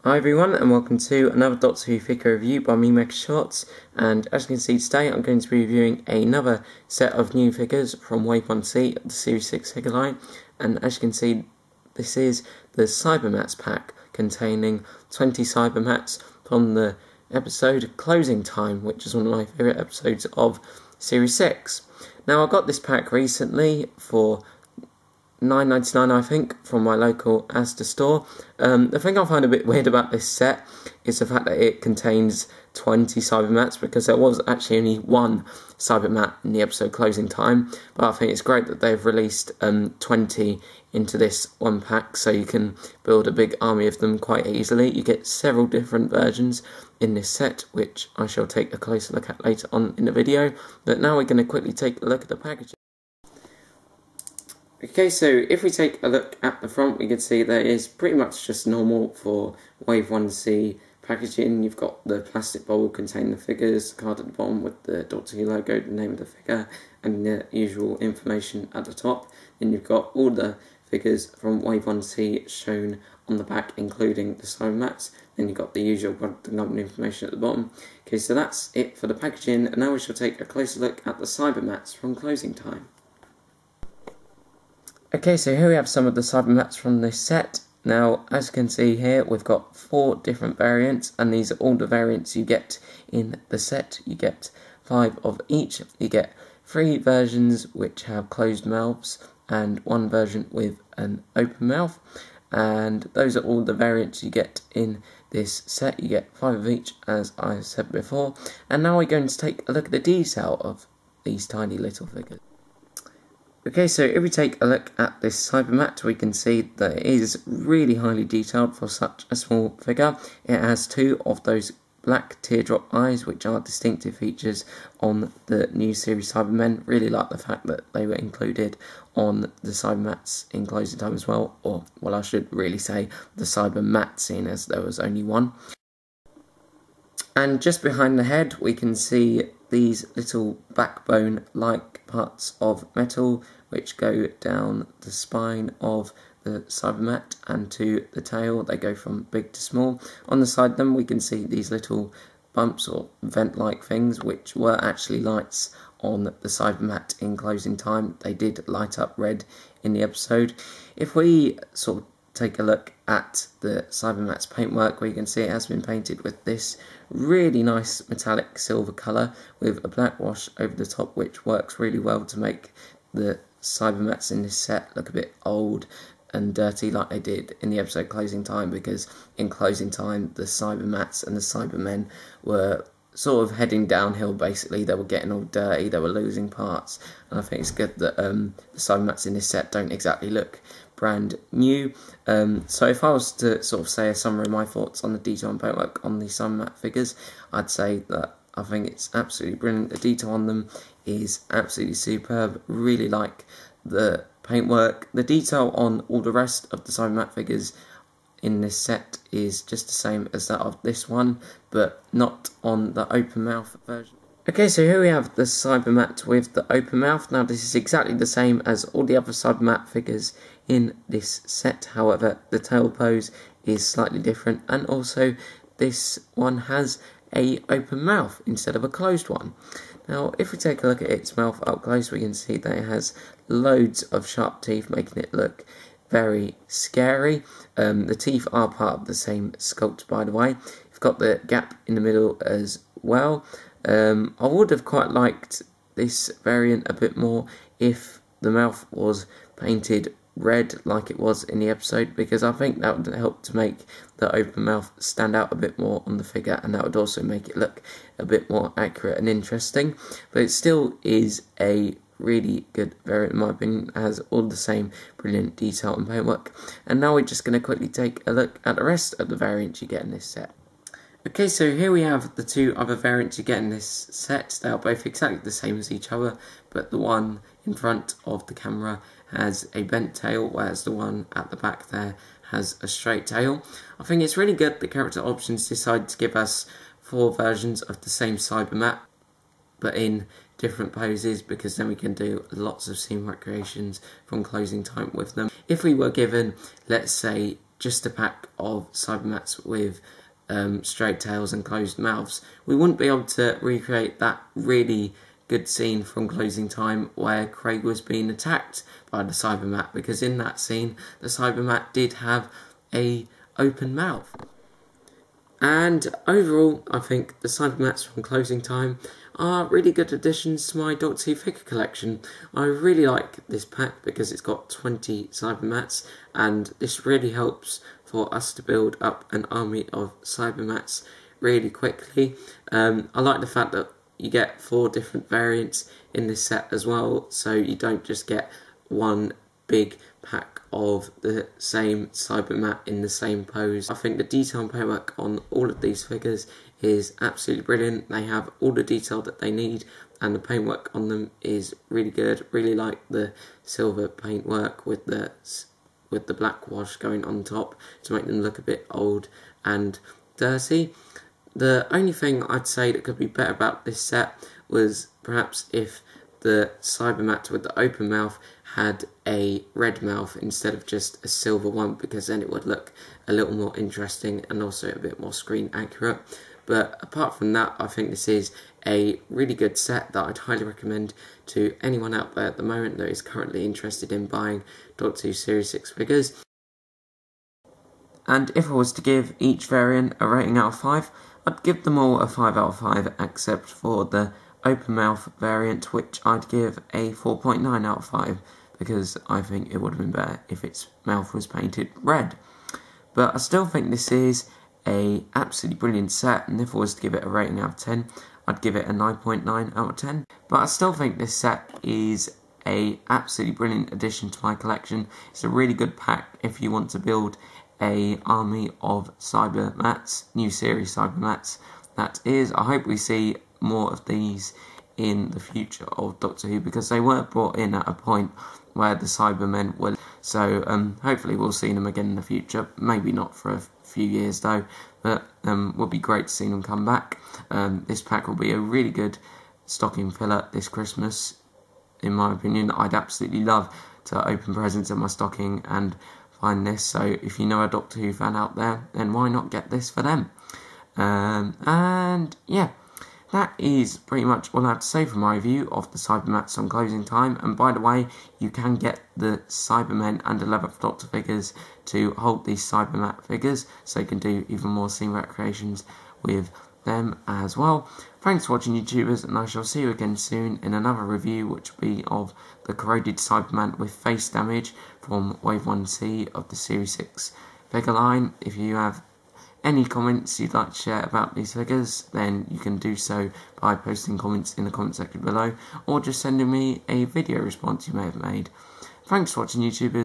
Hi everyone, and welcome to another Doctor Who figure review by me, MegaShots. And as you can see today, I'm going to be reviewing another set of new figures from Wave 1C of the Series 6 figure line. And as you can see, this is the Cybermats pack containing 20 Cybermats from the episode Closing Time, which is one of my favourite episodes of Series 6. Now, I got this pack recently for $9.99 I think from my local Asda store. The thing I find a bit weird about this set is the fact that it contains 20 Cybermats, because there was actually only one Cybermat in the episode Closing Time, but I think it's great that they've released 20 into this one pack, so you can build a big army of them quite easily. You get several different versions in this set, which I shall take a closer look at later on in the video, but now we're going to quickly take a look at the packaging. Okay, so if we take a look at the front, we can see that it's pretty much just normal for Wave 1C packaging. You've got the plastic bowl containing the figures, the card at the bottom with the Doctor Who logo, the name of the figure, and the usual information at the top. Then you've got all the figures from Wave 1C shown on the back, including the Cybermats. Then you've got the usual product and number information at the bottom. Okay, so that's it for the packaging, and now we shall take a closer look at the Cybermats from Closing Time. Okay, so here we have some of the Cybermats from this set. Now, as you can see here, we've got 4 different variants, and these are all the variants you get in the set. You get 5 of each. You get 3 versions which have closed mouths, and 1 version with an open mouth. And those are all the variants you get in this set. You get 5 of each, as I said before. And now we're going to take a look at the detail of these tiny little figures. Okay, so if we take a look at this Cybermat, we can see that it is really highly detailed for such a small figure. It has 2 of those black teardrop eyes, which are distinctive features on the new series Cybermen. Really like the fact that they were included on the Cybermats in Closing Time as well, or, well, I should really say the Cybermat, seeing as there was only one. And just behind the head, we can see these little backbone-like parts of metal which go down the spine of the Cybermat and to the tail. They go from big to small. On the side of them, we can see these little bumps or vent-like things, which were actually lights on the Cybermat in Closing Time. They did light up red in the episode. If we sort of take a look at the Cybermat's paintwork, we can see it has been painted with this really nice metallic silver colour with a black wash over the top, which works really well to make the Cybermats in this set look a bit old and dirty like they did in the episode Closing Time, because in Closing Time the Cybermats and the Cybermen were sort of heading downhill. Basically, they were getting all dirty, they were losing parts, and I think it's good that the Cybermats in this set don't exactly look brand new. So if I was to sort of say a summary of my thoughts on the detail and paintwork on the Cybermat figures, I'd say that I think it's absolutely brilliant. The detail on them is absolutely superb. Really like the paintwork. The detail on all the rest of the Cybermat figures in this set is just the same as that of this one, but not on the open mouth version. Okay, so here we have the Cybermat with the open mouth. Now, this is exactly the same as all the other Cybermat figures in this set. However, the tail pose is slightly different, and also this one has a open mouth instead of a closed one. Now, if we take a look at its mouth up close, we can see that it has loads of sharp teeth, making it look very scary. The teeth are part of the same sculpt, by the way. You've got the gap in the middle as well. I would have quite liked this variant a bit more if the mouth was painted red like it was in the episode, because I think that would help to make the open mouth stand out a bit more on the figure, and that would also make it look a bit more accurate and interesting. But it still is a really good variant in my opinion. It has all the same brilliant detail and paintwork. And now we're just going to quickly take a look at the rest of the variants you get in this set. Okay, so here we have the 2 other variants you get in this set. They are both exactly the same as each other, but the one in front of the camera has a bent tail, whereas the one at the back there has a straight tail. I think it's really good the character options decide to give us 4 versions of the same Cybermat, but in different poses, because then we can do lots of scene recreations from Closing Time with them. If we were given, let's say, just a pack of Cybermats with straight tails and closed mouths, we wouldn't be able to recreate that really good scene from Closing Time where Craig was being attacked by the Cybermat, because in that scene the Cybermat did have a open mouth. And overall, I think the Cybermats from Closing Time are really good additions to my Doctor Who figure collection. I really like this pack because it's got 20 Cybermats, and this really helps for us to build up an army of Cybermats really quickly. I like the fact that you get 4 different variants in this set as well, so you don't just get one big pack of the same Cybermat in the same pose. I think the detail and paintwork on all of these figures is absolutely brilliant. They have all the detail that they need, and the paintwork on them is really good. Really like the silver paintwork with the black wash going on top to make them look a bit old and dirty. The only thing I'd say that could be better about this set was perhaps if the Cybermat with the open mouth had a red mouth instead of just a silver one, because then it would look a little more interesting and also a bit more screen accurate. But apart from that, I think this is a really good set that I'd highly recommend to anyone out there at the moment that is currently interested in buying Doctor Who Series 6 figures. And if I was to give each variant a rating out of 5, I'd give them all a 5 out of 5 except for the open mouth variant, which I'd give a 4.9 out of 5, because I think it would have been better if its mouth was painted red. But I still think this is a absolutely brilliant set, and if I was to give it a rating out of 10, I'd give it a 9.9 out of 10. But I still think this set is a absolutely brilliant addition to my collection. It's a really good pack if you want to build a army of Cybermats, new series Cybermats. That is, I hope we see more of these in the future of Doctor Who, because they were brought in at a point where the Cybermen were. So hopefully we'll see them again in the future. Maybe not for a few years though, but would be great to see them come back. This pack will be a really good stocking filler this Christmas, in my opinion. I'd absolutely love to open presents in my stocking and find this, so if you know a Doctor Who fan out there, then why not get this for them? And yeah, that is pretty much all I have to say for my review of the Cybermats on Closing Time. And by the way, you can get the Cybermen and 11th Doctor figures to hold these Cybermat figures, so you can do even more scene recreations with them as well. Thanks for watching, YouTubers, and I shall see you again soon in another review, which will be of the corroded Cyberman with face damage from Wave 1C of the Series 6 figure line. If you have any comments you'd like to share about these figures, then you can do so by posting comments in the comment section below, or just sending me a video response you may have made. Thanks for watching, YouTubers.